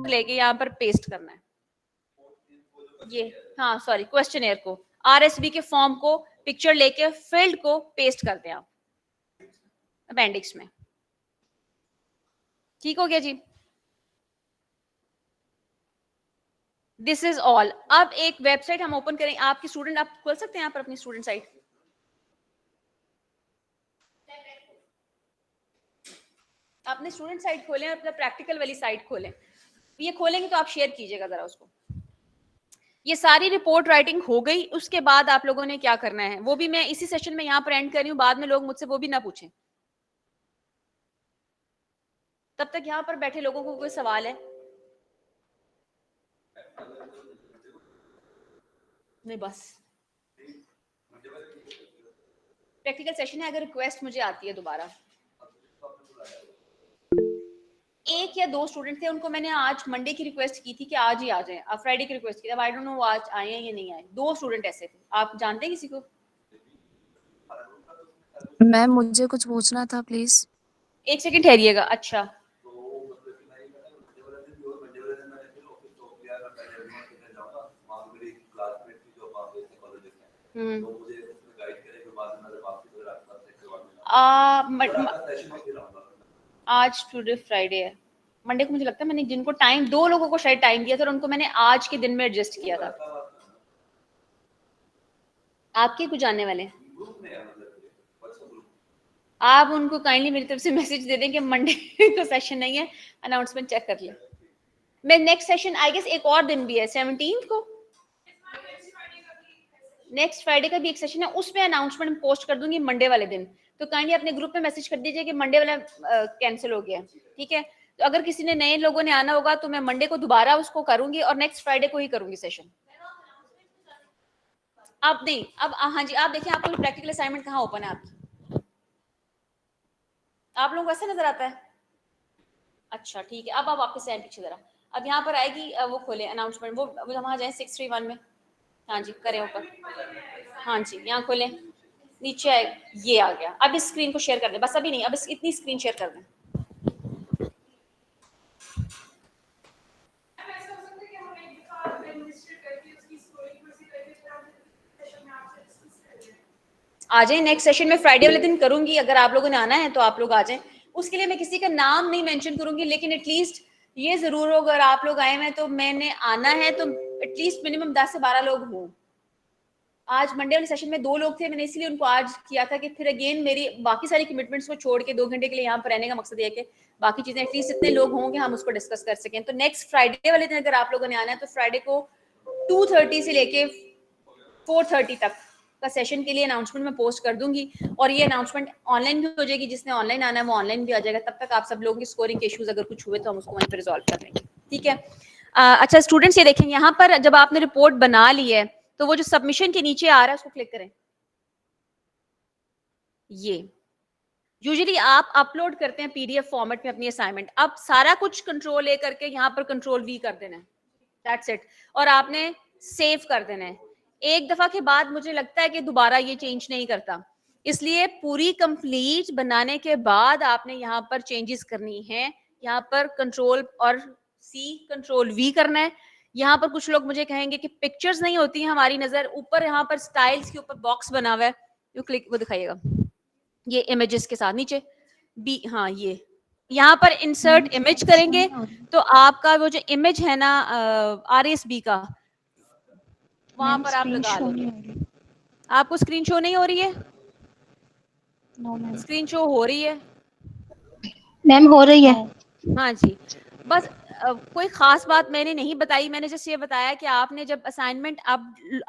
लेके यहाँ पर पेस्ट करना है ये, हाँ सॉरी, क्वेश्चनेयर को, आरएसबी के फॉर्म को, पिक्चर लेके फील्ड को पेस्ट करते हैं आप अपेंडिक्स में। ठीक हो गया जी। This is all. अब एक वेबसाइट हम ओपन करें, आपकी स्टूडेंट, आप खोल सकते हैं यहाँ पर अपनी स्टूडेंट साइट। अपने स्टूडेंट साइट खोलें, अपना प्रैक्टिकल वाली साइट खोलें। ये खोलेंगे तो आप शेयर कीजिएगा जरा उसको। ये सारी रिपोर्ट राइटिंग हो गई, उसके बाद आप लोगों ने क्या करना है वो भी मैं इसी सेशन में यहाँ पर एंड कर रही हूँ, बाद में लोग मुझसे वो भी ना पूछें। तब तक यहाँ पर बैठे लोगों को कोई सवाल है? नहीं, बस प्रैक्टिकल सेशन है, अगर रिक्वेस्ट मुझे आती है दोबारा। एक या दो स्टूडेंट थे, उनको मैंने आज मंडे की रिक्वेस्ट की थी कि आज ही आ जाएं, अब फ्राइडे की रिक्वेस्ट की, अब आई डोंट नो वो आज आए हैं या नहीं आए। दो स्टूडेंट ऐसे थे। आप जानते हैं किसी को? मैम मुझे कुछ पूछना था प्लीज। एक सेकंड ठहरिएगा। अच्छा, आज टुडे फ्राइडे है, मंडे को मुझे लगता है मैंने जिनको टाइम, दो लोगों को शायद टाइम दिया था और उनको मैंने आज के दिन में एडजस्ट किया था। आपके कुछ जानने वाले हैं? आप उनको काइंडली मेरी तरफ से मैसेज दे दें कि मंडे को सेशन नहीं है, अनाउंसमेंट चेक कर ले। मैं नेक्स्ट सेशन आई गेस एक और दिन भी है 17 को, नेक्स्ट फ्राइडे का भी एक सेशन है, उसमें अनाउंसमेंट पोस्ट कर दूंगी मंडे वाले दिन। तो काइंडली अपने ग्रुप में मैसेज कर दीजिए कि मंडे वाला कैंसिल हो गया। ठीक है, तो अगर किसी ने नए लोगों ने आना होगा तो मैं मंडे को दोबारा उसको करूंगी और नेक्स्ट फ्राइडे को ही करूंगी सेशन। अब नहीं, अब हाँ जी, आप देखिए आपको प्रैक्टिकल असाइनमेंट कहाँ ओपन है आपकी? आप लोगों को ऐसा नजर आता है? अच्छा ठीक है, अब आप वापस आए पीछे जरा। अब यहाँ पर आएगी वो खोले अनाउंसमेंट, वो वहाँ जाए 631 में। हाँ जी, करें ऊपर। हाँ जी, यहाँ खोलें, नीचे आए, ये आ गया। अब इस स्क्रीन को शेयर कर दें, बस अभी नहीं, अब इतनी स्क्रीन शेयर कर दें। आ जाए, नेक्स्ट सेशन में फ्राइडे वाले दिन करूंगी, अगर आप लोगों ने आना है तो आप लोग आ जाएं। उसके लिए मैं किसी का नाम नहीं मेंशन करूंगी, लेकिन एटलीस्ट ये जरूर हो अगर आप लोग आए हैं तो मैंने आना है तो एटलीस्ट मिनिमम 10 से 12 लोग हों। आज मंडे वाले सेशन में 2 लोग थे, मैंने इसलिए उनको आज किया था कि फिर अगेन मेरी बाकी सारी कमिटमेंट्स को छोड़ के 2 घंटे के लिए यहाँ पर रहने का मकसद ये है कि बाकी चीजें एटलीस्ट इतने लोग होंगे हम उसको डिस्कस कर सकें। तो नेक्स्ट फ्राइडे वाले दिन अगर आप लोगों ने आना है तो फ्राइडे को 2:30 से लेके 4:30 तक का सेशन के लिए अनाउंसमेंट मैं पोस्ट कर दूंगी, और ये अनाउंसमेंट ऑनलाइन भी हो जाएगी, जिसने ऑनलाइन आना है वो ऑनलाइन भी आ जाएगा। तब तक आप सब लोगों की स्कोरिंग के इश्यूज अगर कुछ हुए तो हम उसको वहीं पर रिजॉल्व कर लेंगे। ठीक है, अच्छा स्टूडेंट्स ये देखेंगे यहाँ पर जब आपने रिपोर्ट बना ली है तो वो जो सबमिशन के नीचे आ रहा है उसको क्लिक करें। ये यूजुअली आप अपलोड करते हैं पीडीएफ फॉर्मेट में अपनी असाइनमेंट, अब सारा कुछ कंट्रोल ए करके यहाँ पर कंट्रोल वी कर देना है, दैट्स इट, और आपने सेव कर देना है। एक दफा के बाद मुझे लगता है कि दोबारा ये चेंज नहीं करता, इसलिए पूरी कंप्लीट बनाने के बाद आपने यहाँ पर चेंजेस करनी है। यहाँ पर कंट्रोल और सी कंट्रोल वी करना है। यहाँ पर कुछ लोग मुझे कहेंगे कि पिक्चर्स नहीं होती हैं हमारी नजर, ऊपर यहाँ पर स्टाइल्स के ऊपर बॉक्स बना हुआ है, यू क्लिक, वो दिखाइएगा ये इमेजेस के साथ नीचे बी, हाँ ये यहाँ पर इंसर्ट इमेज करेंगे तो आपका वो जो इमेज है ना आरएसबी का, वहां पर आप लगा लेंगे। आपको स्क्रीन शो नहीं हो रही है? स्क्रीन शो हो रही है मैम, हो रही है। हाँ जी, बस कोई खास बात मैंने नहीं बताई, मैंने जस्ट ये बताया कि आपने जब असाइनमेंट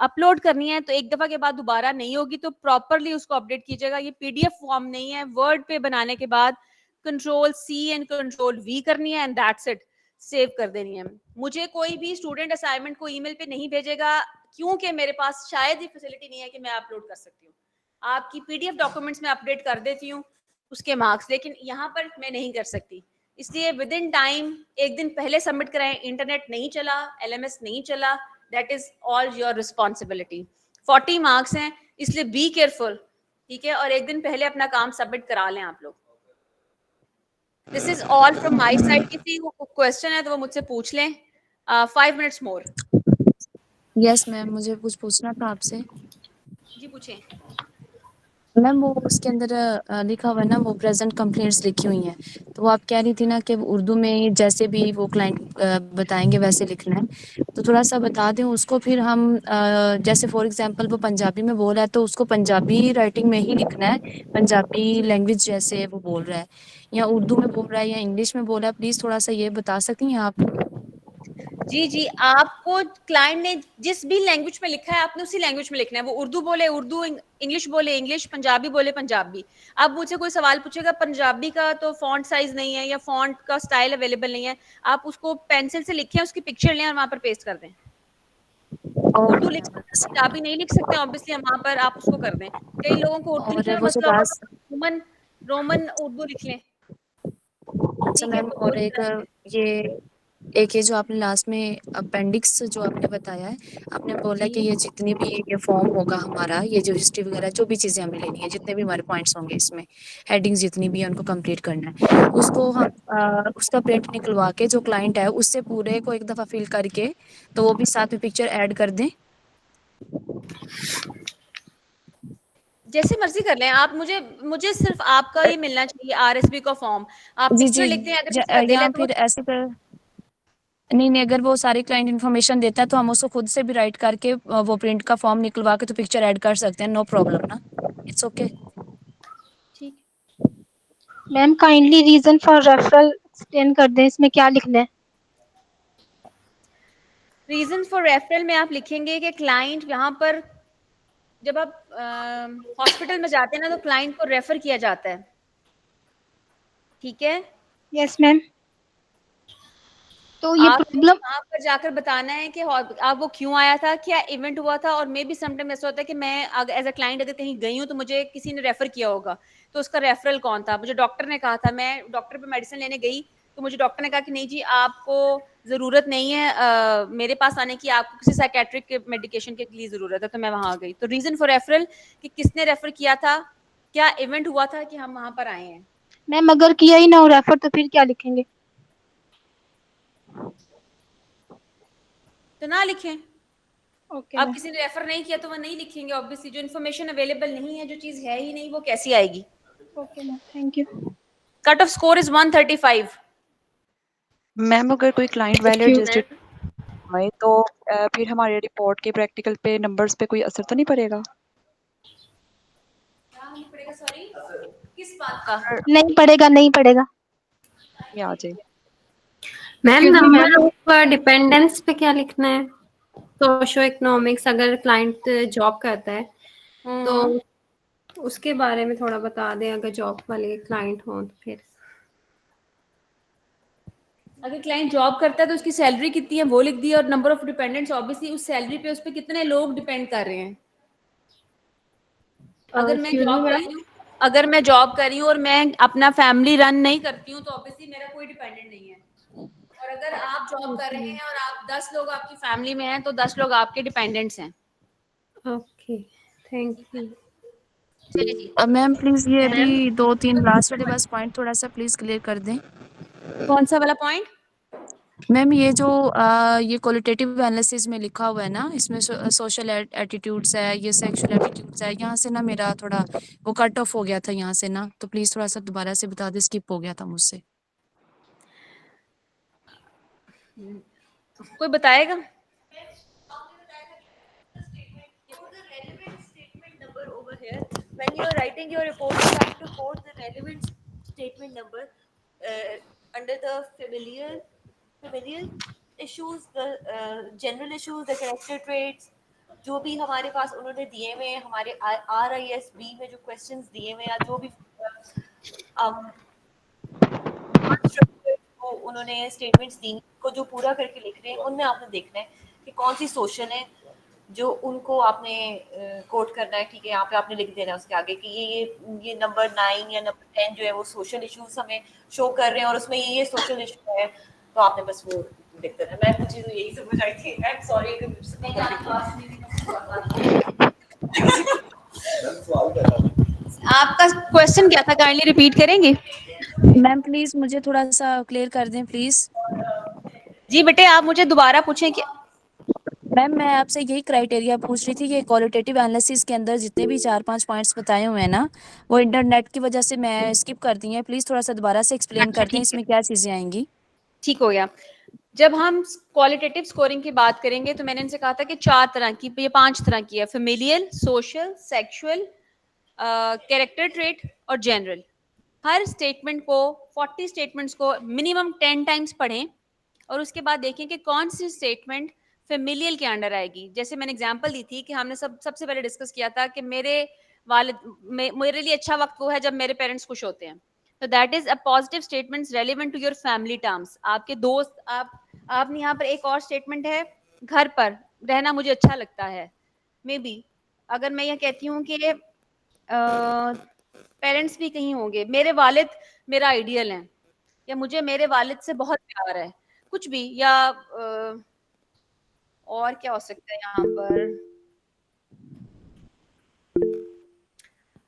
अपलोड करनी है तो एक दफा के बाद दोबारा नहीं होगी, तो प्रॉपरली उसको अपडेट कीजिएगा। ये पीडीएफ फॉर्म नहीं है, वर्ड पे बनाने के बाद control C and control V करनी है एंड दैट्स इट, सेव कर देनी है। मुझे कोई भी स्टूडेंट असाइनमेंट को ईमेल पे नहीं भेजेगा, क्योंकि मेरे पास शायद ये फैसिलिटी नहीं है कि मैं अपलोड कर सकती हूँ। आपकी पीडीएफ डॉक्यूमेंट्स में अपडेट कर देती हूँ उसके मार्क्स, लेकिन यहाँ पर मैं नहीं कर सकती, इसलिए विद इन टाइम एक दिन पहले सबमिट कराएं। इंटरनेट नहीं चला, एलएमएस नहीं चला, that is all your responsibility. 40 marks हैं, इसलिए बी केयरफुल, ठीक है, और एक दिन पहले अपना काम सबमिट करा लें आप लोग। This is all from my side. किसी को क्वेश्चन है तो वो मुझसे पूछ लें। 5 मिनट्स मोर। यस मैम, मुझे कुछ पूछना था आपसे। जी पूछें। मैम वो उसके अंदर लिखा हुआ है ना, वो प्रेजेंट कंप्लेंट्स लिखी हुई हैं, तो वो आप कह रही थी ना कि उर्दू में जैसे भी वो क्लाइंट बताएंगे वैसे लिखना है, तो थोड़ा सा बता दें उसको। फिर हम जैसे फॉर एग्जांपल वो पंजाबी में बोल रहा है तो उसको पंजाबी राइटिंग में ही लिखना है, पंजाबी लैंग्वेज जैसे वो बोल रहा है, या उर्दू में बोल रहा है या इंग्लिश में बोल रहा है, प्लीज़ थोड़ा सा ये बता सकती हैं आप। जी जी, आपको क्लाइंट ने जिस भी लैंग्वेज में लिखा है आपने उसी लैंग्वेज में लिखना है। वो उर्दू बोले उर्दू, इंग्लिश बोले इंग्लिश, पंजाबी बोले पंजाबी। आप मुझसे कोई सवाल पूछेगा पंजाबी का तो फॉन्ट साइज नहीं है या फॉन्ट का स्टाइल अवेलेबल नहीं है, आप उसको पेंसिल से लिखें, उसकी पिक्चर लें और वहां पर पेस्ट कर दें। उर्दू लिख सकते हैं, पंजाबी नहीं लिख सकते ऑब्वियसली, हम वहां पर आप उसको कर दें। कई लोगों को उर्दू और लिखने में वो जो मसला होगा लास्ट, तो रोमन रोमन उर्दू लिख लें। अच्छा ठीक है, मैम, तो और पूरी तरह से ये एक ये जो आपने लास्ट में अपेंडिक्स जो आपने बताया है, आपने बोला कि जी ये जितनी भी ये फॉर्म होगा हमारा, ये जो हिस्ट्री वगैरह जो भी चीज़ें हमें लेनी है, जितने भी हमारे पॉइंट्स होंगे इसमें, हेडिंग्स जितनी भी है उनको कंप्लीट करना है, उसको हम उसका प्रिंट निकलवा के जो क्लाइंट है उससे पूरे को एक दफ़ा फिल करके, तो वो भी साथ में पिक्चर ऐड कर दें। जैसे मर्जी कर लें आप। मुझे मुझे सिर्फ आपका ये मिलना चाहिए आरएसबी का फॉर्म। आप जी पिक्चर जी, लिखते हैं, अगर किसी का दिल या है तो वो फिर ऐसे कर, नहीं नहीं, अगर वो सारी क्लाइंट इन्फॉर्मेशन देता है तो हम उसको खुद से भी राइट करके वो प्रिंट का फॉर्म निकलवा के तो पिक्चर ऐड कर सकते हैं, नो प्रॉब्लम ना, इट्स ओके। ठीक। Ma'am kindly reason for referral explain कर दें, इसमें क्या लिखना है? रीजन फॉर रेफरल में आप लिखेंगे कि क्लाइंट यहाँ पर, जब आप हॉस्पिटल में जाते हैं ना तो क्लाइंट को रेफर किया जाता है। ठीक है, यस मैम। तो ये आपने प्रॉब्लम, वहां पर जाकर बताना है कि आप वो क्यों आया था, क्या इवेंट हुआ था। और मे बी समटाइम ऐसा होता है कि मैं एज अ क्लाइंट अगर कहीं गई हूँ तो मुझे किसी ने रेफर किया होगा, तो उसका रेफरल कौन था। मुझे डॉक्टर ने कहा था, मैं डॉक्टर पे मेडिसिन लेने गई तो मुझे डॉक्टर ने कहा कि नहीं जी आपको जरूरत नहीं है मेरे पास आने की, आपको किसी साइकेट्रिक के मेडिकेशन के लिए जरूरत है, तो मैं वहां गई। तो रीजन फॉर रेफरल कि किसने रेफर किया था, क्या इवेंट हुआ था कि हम वहां पर आए हैं। मैम अगर किया ही ना हो रेफर तो फिर क्या लिखेंगे? तो ना लिखें। ओके अब मैम। किसी ने रेफर नहीं किया तो वो नहीं लिखेंगे ऑब्वियसली। जो इन्फॉर्मेशन अवेलेबल नहीं है, जो चीज है ही नहीं, वो कैसी आएगी। Okay ma'am, thank you. Cut off score is 135। Ma'am अगर कोई क्लाइंट थैंक वैलिड यू। रजिस्ट्रेट आए तो फिर हमारे रिपोर्ट के प्रैक्टिकल पे नंबर्स पे कोई असर तो नहीं पड़ेगा? क्या नहीं पड़ेगा, सॉरी किस बात का। अगर नहीं पड़ेगा, नहीं पड़ेगा। ये आ जाए। मैम क्योंकि नंबर मैम, ऑफ डिपेंडेंट्स पे क्या लिखना है? सोशो इकोनॉमिक्स, अगर क्लाइंट जॉब करता है तो उसके बारे में थोड़ा बता दें, अगर जॉब वाले क्लाइंट हो तो फिर। अगर क्लाइंट जॉब करता है तो उसकी सैलरी कितनी है वो लिख दिया, और नंबर ऑफ डिपेंडेंट्स ऑब्वियसली उस सैलरी पे उस पे कितने लोग डिपेंड कर रहे हैं। अगर मैं एक्सक्यूज मी जॉब कर मैम। रही हूँ अगर मैं जॉब कर रही हूँ और मैं अपना फैमिली रन नहीं करती हूँ तो ऑब्वियसली मेरा कोई डिपेंडेंट नहीं है। और अगर आप जॉब कर रहे ओके हैं और आप 10 लोग आपकी फैमिली में हैं तो 10 लोग आपके डिपेंडेंट्स हैं। Okay, thank you. चलिए जी। अब मैम प्लीज़ ये मैम अभी 2-3 लास्ट वाले बस पॉइंट थोड़ा सा प्लीज़ क्लियर कर दें। कौन सा वाला पॉइंट। मैम ये जो ये क्वालिटेटिव एनालिसिस में लिखा हुआ है ना, इसमें सोशल एटीट्यूड्स है, ये सेक्सुअल एटीट्यूड्स है, यहाँ से ना मेरा थोड़ा वो कट ऑफ हो गया था यहाँ से ना, तो प्लीज़ थोड़ा सा दोबारा से बता दें, स्किप हो गया था मुझसे। कोई बताएगा। Number over here, when you are writing your report you have to quote the relevant statement number under the familial issues, the general issues, the character traits, जो भी हमारे पास उन्होंने दिए हुए हैं, हमारे RISB में जो क्वेश्चंस दिए हुए हैं, या जो भी को उन्होंने स्टेटमेंट्स दी को जो पूरा करके लिख रहे हैं, उनमें आपने देखना है कि कौन सी सोशल है जो उनको आपने कोट करना है। ठीक है, यहाँ पे आपने लिख देना है उसके आगे कि ये नंबर 9 या नंबर 10 जो है वो सोशल इश्यूज हमें शो कर रहे हैं और उसमें ये सोशल इशू है, तो आपने बस वो लिख देना है। मैं मुझे तो यही समझ आई थी। आई एम सॉरी कि आपका क्वेश्चन क्या था, काइंडली रिपीट करेंगे। मैम प्लीज मुझे थोड़ा सा क्लियर कर दें प्लीज। जी बेटे, आप मुझे दोबारा पूछें कि मैम मैं आपसे यही क्राइटेरिया पूछ रही थी कि क्वालिटेटिव एनालिसिस के अंदर जितने भी 4-5 पॉइंट्स बताए हुए हैं ना, वो इंटरनेट की वजह से मैं स्किप कर दी हैं। प्लीज थोड़ा सा दोबारा से एक्सप्लेन अच्छा कर दें ठीक है, इसमें क्या चीजें आएंगी। ठीक हो गया। जब हम क्वालिटेटिव स्कोरिंग की बात करेंगे तो मैंने इनसे कहा था कि 4 तरह की, ये 5 तरह की है, familial, social, sexual, character trait और जनरल। हर स्टेटमेंट को, 40 स्टेटमेंट्स को मिनिमम 10 टाइम्स पढ़ें और उसके बाद देखें कि कौन सी स्टेटमेंट फेमिलियल के अंडर आएगी। जैसे मैंने एग्जांपल दी थी कि हमने सबसे पहले डिस्कस किया था कि मेरे लिए अच्छा वक्त वो है जब मेरे पेरेंट्स खुश होते हैं। तो that is a positive statements relevant to your family terms. आपके दोस्त, आपने यहाँ पर एक और स्टेटमेंट है, घर पर रहना मुझे अच्छा लगता है। मे बी अगर मैं यह कहती हूँ कि पेरेंट्स भी कहीं होंगे, मेरे वालिद मेरा आइडियल है, या मुझे मेरे वालिद से बहुत प्यार है, कुछ भी, या और क्या हो सकता है यहाँ पर,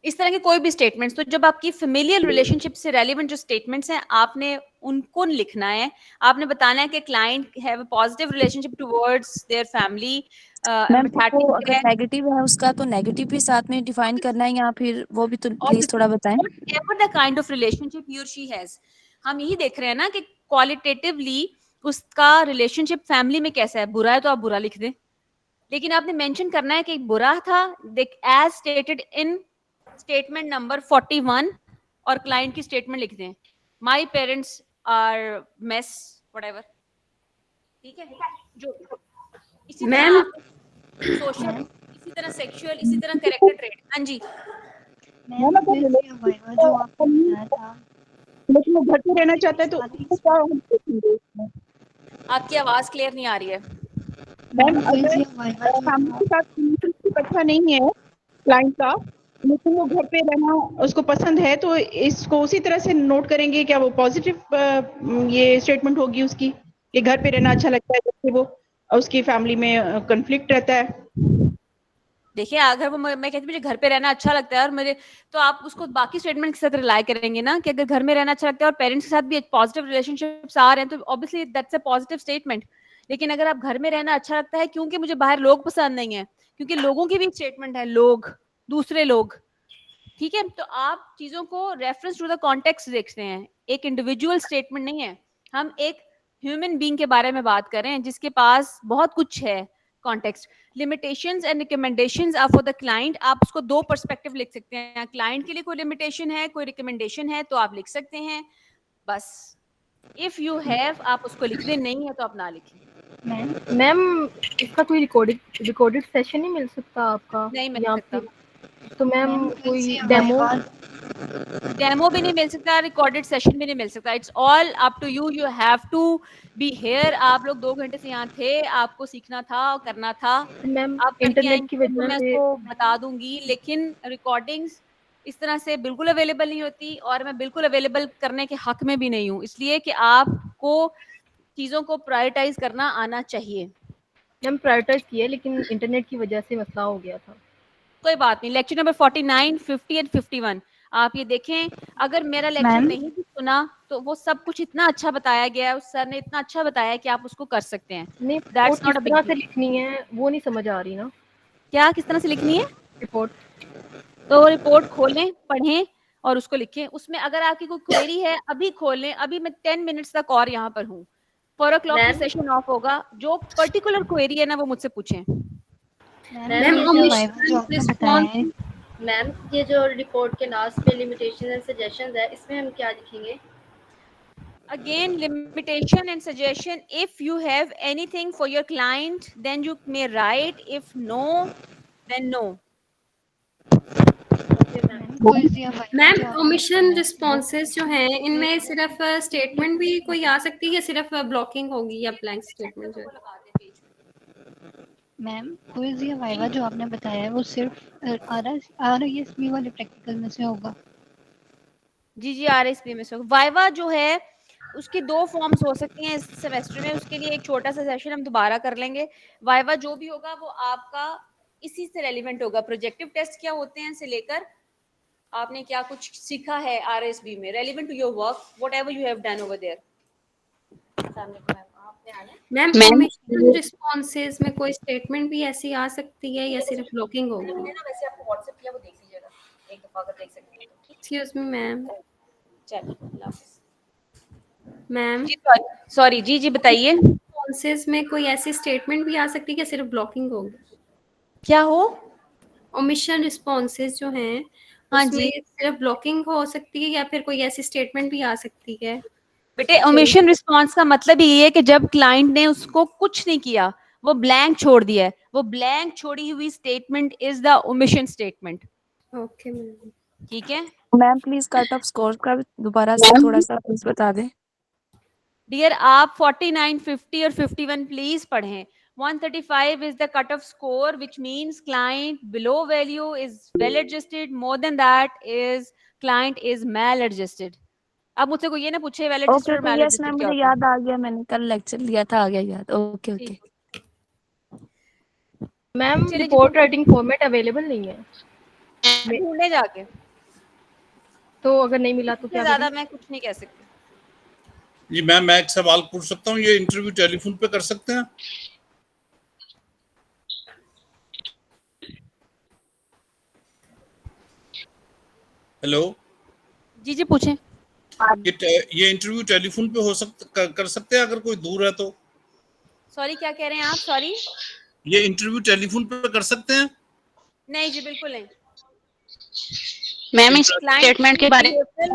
इस तरह के कोई भी स्टेटमेंट्स। तो जब आपकी फेमिलियल रिलेशनशिप से रेलिवेंट जो स्टेटमेंट्स हैं, आपने उनको लिखना है। आपने बताना है कि client have a positive relationship towards their family, ma'am तो वो एम्पैथेटिक अगर है, नेगेटिव है उसका तो नेगेटिव भी साथ में डिफाइन करना है या फिर वो भी तो प्लीज obviously थोड़ा बताएं। whatever the kind of relationship he or she has। हम यही देख रहे हैं ना कि क्वालिटेटिवली उसका रिलेशनशिप फैमिली में कैसा है। बुरा है तो आप बुरा लिख दें, लेकिन आपने मेंशन करना है कि बुरा था, देख as stated in statement number 41, और क्लाइंट की स्टेटमेंट लिख दें, my parents are mess whatever. ठीक है, जो इसी तरह मैम आप सोशल, इसी तरह सेक्सुअल, इसी तरह कैरेक्टर ट्रेट। हाँ जी, मैम अगर वाइवा जो आपने बताया था, लेकिन वो घर पे रहना चाहता है तो उसको क्या हम देखेंगे उसमें? आपकी आवाज क्लियर नहीं आ रही है। मैम कोई अगर सी वाइवा जो फैमिली था, के साथ रिलेशनशिप अच्छा नहीं है क्लाइंट का, लेकिन वो घर पे रहना उसको पसंद है, तो इसको उसी तरह से नोट करेंगे। क्या वो पॉजिटिव ये स्टेटमेंट होगी उसकी कि घर पे रहना अच्छा लगता है, जबकि वो उसकी फैमिली में कॉन्फ्लिक्ट रहता है। देखिए, अगर वो मैं कहती हूँ मुझे घर पे रहना अच्छा लगता है और मुझे, तो आप उसको बाकी स्टेटमेंट के साथ रिलाई करेंगे ना कि अगर घर में रहना अच्छा लगता है और पेरेंट्स के साथ भी पॉजिटिव रिलेशनशिप्स आ रहे हैं, तो obviously that's a positive statement. लेकिन अगर आप घर में रहना अच्छा लगता है क्योंकि मुझे बाहर लोग पसंद नहीं है, क्योंकि लोगों की भी स्टेटमेंट है, लोग, दूसरे लोग, ठीक है, तो आप चीजों को रेफरेंस टू द कॉन्टेक्स्ट देखते हैं, एक इंडिविजुअल स्टेटमेंट नहीं है। हम एक ह्यूमन बीइंग के बारे में बात कर रहे हैं जिसके पास बहुत कुछ है। Context, limitations and recommendations are for the client. आप उसको दो पर्सपेक्टिव लिख सकते हैं, क्लाइंट के लिए कोई लिमिटेशन है, कोई रिकमेंडेशन है, तो आप लिख सकते हैं। बस इफ यू हैव, आप उसको लिख दें, नहीं है तो आप ना लिखें। मैम इसका कोई रिकॉर्डेड सेशन नहीं मिल सकता आपका, नहीं मिल या सकता, फिर तो मैम मैम कोई कोई सी डेमो? वाइवा, डेमो भी नहीं मिल सकता, रिकॉर्डेड सेशन भी नहीं मिल सकता। It's all up to you, you have to be here. आप लोग 2 घंटे से यहाँ थे, आपको सीखना था और करना था, मैम आप करके इंटरनेट की आएंगे तो वजह मैं से उसको बता दूंगी। लेकिन रिकॉर्डिंग्स इस तरह से बिल्कुल अवेलेबल नहीं होती, और मैं बिल्कुल अवेलेबल करने के हक में भी नहीं हूँ, इसलिए कि आपको चीजों को प्रायोरिटाइज करना आना चाहिए। मैम प्रायोरिटाइज किया, लेकिन इंटरनेट की वजह से मसला हो गया था। कोई बात नहीं, लेक्चर नंबर 49, 50 एंड 51 आप ये देखें। अगर मेरा लेक्चर मैम नहीं भी सुना तो वो सब कुछ इतना अच्छा बताया गया है, उस सर ने इतना अच्छा बताया है कि आप उसको कर सकते हैं। नहीं, दैट्स रिपोर्ट नॉट किस अ बिग तरह से डील। लिखनी है वो नहीं समझ आ रही ना। क्या किस तरह से लिखनी है? रिपोर्ट तो रिपोर्ट खोलें, पढ़ें और उसको लिखें। उसमें अगर आपकी कोई क्वेरी है अभी खोलें, अभी मैं 10 मिनट्स तक और यहाँ पर हूँ, 4 o'clock पे मैम सेशन ऑफ होगा। जो पर्टिकुलर क्वेरी है ना वो मुझसे पूछें। मैम ये जो वाइवा जो ओमिशन आपने बताया रिस्पॉन्स, है, मैम ये जो रिपोर्ट के लास्ट में लिमिटेशन एंड सजेशंस है, इसमें हम क्या लिखेंगे? Again, limitation and suggestion. If you have anything for your client, then you may write. If no, then no. Okay ma'am. Ma'am कोई सी वाइवा मैम जो आपने ओमिशन बताया है वो रिस्पॉन्सेज जो हैं, इनमें सिर्फ स्टेटमेंट भी कोई आ सकती है या सिर्फ ब्लॉकिंग होगी या ब्लैंक स्टेटमेंट जो है? मैम क्विज या वाइवा जो आपने बताया है वो सिर्फ RISB वाले प्रैक्टिकल में से होगा। जी RSP में से वाइवा जो है उसकी 2 फॉर्म्स हो सकती हैं इस सेमेस्टर में। उसके लिए एक छोटा सा सेशन हम दोबारा कर लेंगे। वाइवा जो भी होगा वो आपका इसी से रेलिवेंट होगा। प्रोजेक्टिव टेस्ट क्या होते हैं से लेकर आपने क्या कुछ सीखा है RSB में, relevant to your work, whatever you have done over there. आपने आना है? मैम ओमिशन रिस्पॉन्सेज में कोई स्टेटमेंट भी ऐसी आ सकती है या सिर्फ ब्लॉकिंग होगी? मैंने ना वैसे आपको व्हाट्सएप किया, वो देख लीजिएगा एक दफा अगर देख सकते हैं तो। Excuse me ma'am. चलिए अल्लाह हाफिज़। मैम जी सॉरी, जी जी बताइए। रिस्पॉन्सेज में कोई ऐसी स्टेटमेंट भी आ सकती है कि सिर्फ ब्लॉकिंग होगी? क्या हो? ओमिशन रिस्पॉन्सेज जो हैं हाँ उसमें जी सिर्फ ब्लॉकिंग हो सकती है या फिर कोई ऐसी स्टेटमेंट भी आ सकती है? बेटे, ओमिशन रिस्पॉन्स का मतलब ये है कि जब क्लाइंट ने उसको कुछ नहीं किया, वो ब्लैंक छोड़ दिया है, वो ब्लैंक छोड़ी हुई statement is the omission statement. Okay ma'am. ठीक है ma'am please cut off score का दोबारा से थोड़ा सा प्लीज बता दें। डियर, आप 49, 50 और 51 प्लीज पढ़ें। 135 is the cut off score, which means client below value is well adjusted, more than that is client is mal adjusted। अब मुझसे कोई ये ना पूछे well adjusted ओके और okay mal yes ma'am adjusted क्या मुझे होता है। याद आ गया, मैंने कल लेक्चर लिया था, आ गया याद। ओके ओके ठीक। मैम चलिए जी, रिपोर्ट राइटिंग फॉर्मेट अवेलेबल नहीं है, ढूंढे जाके, तो अगर नहीं मिला तो इससे क्या ज्यादा करें? मैं कुछ नहीं कह सकती। जी मैम, मैं एक सवाल पूछ सकता हूँ, ये इंटरव्यू टेलीफोन पे कर सकते हैं? हेलो जी जी पूछें। ये इंटरव्यू टेलीफोन पे हो सकता कर सकते हैं अगर कोई दूर है तो? सॉरी क्या कह रहे हैं आप? सॉरी। ये इंटरव्यू टेलीफोन पे कर सकते हैं? नहीं जी बिल्कुल नहीं। मैम इस क्लाइंट स्टेटमेंट के बारे सॉरी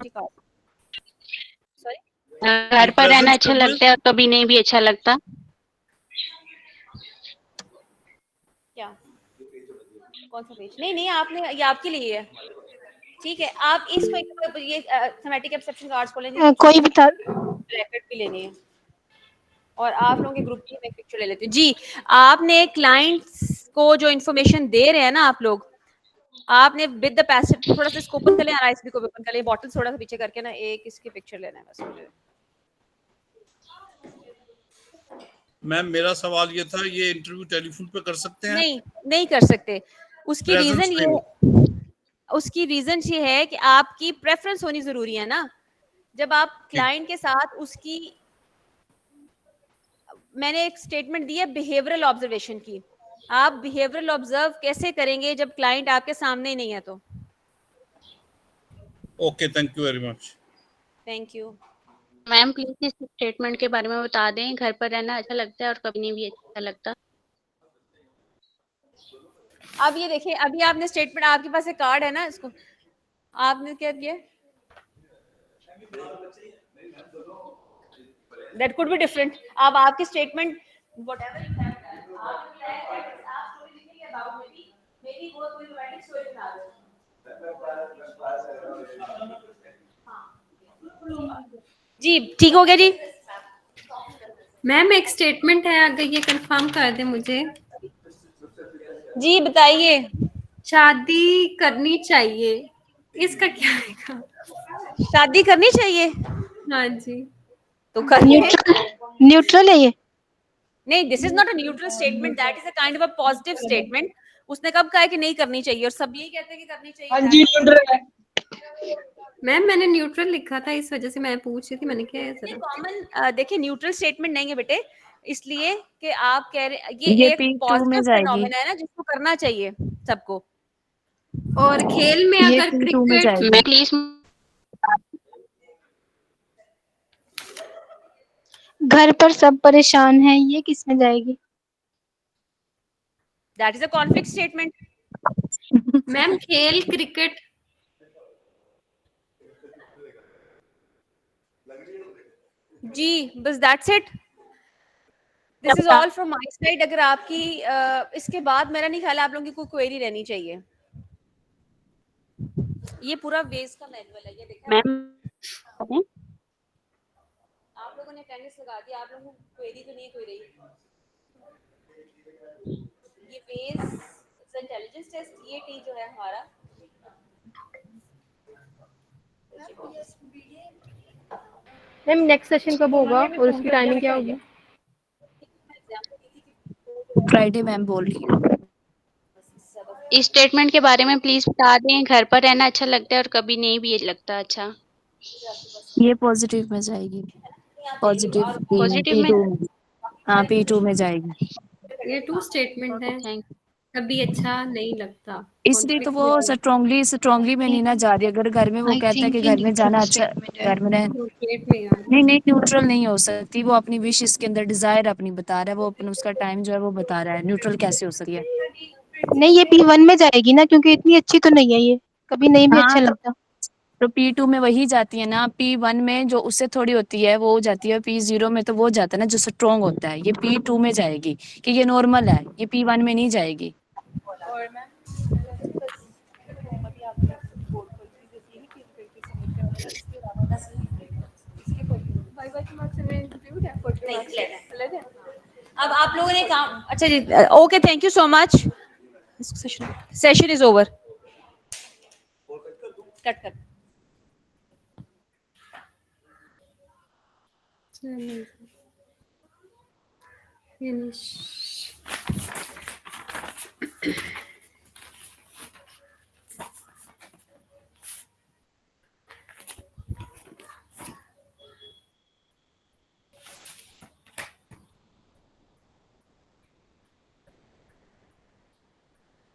में घर पर रहना अच्छा लगता है और कभी नहीं भी अच्छा लगता। क्या कौन सा पेज? नहीं नहीं, आपने ये आपके लिए है। ठीक है, आप इसको ये थीमेटिक एक्सेप्शन कार्ड्स खोलेंगे, कोई भी था। ब्रैकेट भी लेनी है और आप लोगों के ग्रुप की मैं पिक्चर ले लेती हूँ। जी, आपने क्लाइंट्स को जो इन्फॉर्मेशन दे रहे हैं ना आप लोग, आपने विद द पैसेज थोड़ा सा इसको ओपन कर लें, आरआईएसबी को भी ओपन कर लें, बॉटल थोड़ा सा पीछे करके ना एक इसकी पिक्चर लेना है बस मुझे। मैम मेरा सवाल ये था, ये इंटरव्यू टेलीफोन पे कर सकते हैं? नहीं नहीं कर सकते। उसकी रीजन ये है कि आपकी प्रेफरेंस होनी जरूरी है ना। जब आप क्लाइंट के साथ उसकी, मैंने एक स्टेटमेंट दी है बिहेवियरल ऑब्जर्वेशन की, आप बिहेवियरल ऑब्जर्व कैसे करेंगे जब क्लाइंट आपके सामने ही नहीं है? तो okay, thank you very much. Thank you. Ma'am please इस स्टेटमेंट के बारे में बता दें, घर पर रहना अच्छा लगता है और कभी नहीं भी अच्छा लगता। अब ये देखिए, अभी आपने स्टेटमेंट, आपके पास एक कार्ड है ना, इसको आपने क्या किया? That could be different. अब आपकी statement whatever you have done, आप स्टोरी लिखेंगे अबाउट मेरी वो कोई रोमांटिक स्टोरी बना दो। जी ठीक हो गया जी। मैम एक स्टेटमेंट है, अगर ये कंफर्म कर दे मुझे। जी बताइए। शादी करनी चाहिए, इसका क्या है? शादी करनी चाहिए? हाँ जी। तो करिए। न्यूट्रल है ये? नहीं, this is not a neutral statement, that is a kind of a positive statement. उसने कब कहा है कि नहीं करनी चाहिए, और सब यही कहते हैं कि करनी चाहिए। हाँ जी न्यूट्रल है। मैम मैंने न्यूट्रल लिखा था, इस वजह से मैं पूछ रही थी, मैंने क्या है ये जरा। कॉमन देखिए, न्यूट्रल स्टेटमेंट नहीं है बेटे, इसलिए कि आप कह रहे ये ये एक P2 में पॉजिटिव जाएगी। फिनोमेना है ना, जिसको करना चाहिए सबको। और खेल में ये अगर P2 में क्रिकेट, जाएगी। मैं प्लीज घर पर सब परेशान हैं, ये किस में जाएगी? That is a conflict statement. Ma'am खेल क्रिकेट, जी बस that's it, this is all from my side. अगर आपकी इसके बाद मेरा नहीं ख्याल आप लोगों की कोई क्वेरी रहनी चाहिए। ये पूरा वेज का मैनुअल है, ये देखा मैम आप लोगों ने अटेंडेंस लगा दी, आप लोगों को क्वेरी तो नहीं कोई रही। ये वेज इंटेलिजेंस टेस्ट, ये टी जो है हमारा, मैम नेक्स्ट सेशन कब होगा और उसकी टाइमिंग क्या होगी? फ्राइडे मैम बोल रही है। इस स्टेटमेंट के बारे में प्लीज बता दें। घर पर रहना अच्छा लगता है और कभी नहीं भी लगता अच्छा। ये पॉजिटिव में जाएगी, पॉजिटिव पॉजिटिव में। P2 में। हाँ P2 में जाएगी। ये 2 स्टेटमेंट है, थैंक कभी अच्छा नहीं लगता। इसलिए तो वो कॉन्फ्लिक्ट स्ट्रांगली में नहीं ना जा रही। अगर घर में वो आई कहता है थिंक कि ये घर में न्यूट्रल जाना अच्छा, स्टेटमेंट है। घर में रह नेगोशिएट में यार। नहीं नहीं न्यूट्रल नहीं हो सकती। वो अपनी विश इसके अंदर डिजायर अपनी बता रहा है, वो अपना उसका टाइम जो है वो बता रहा है। न्यूट्रल कैसे हो सकती है? नहीं, ये P1 में जाएगी ना, क्योंकि इतनी अच्छी तो नहीं है ये, कभी नहीं भी अच्छा हाँ लगता। तो P2 में वही जाती है ना। P1 में जो उससे थोड़ी होती है वो जाती है। P0 में तो वो जाता है ना जो स्ट्रॉन्ग होता है। ये P2 में जाएगी कि ये नॉर्मल है, ये P1 में नहीं जाएगी। अब आप लोगों ने काम, अच्छा जी, okay, thank you so much. Session is over. Cut कर। फिनिश।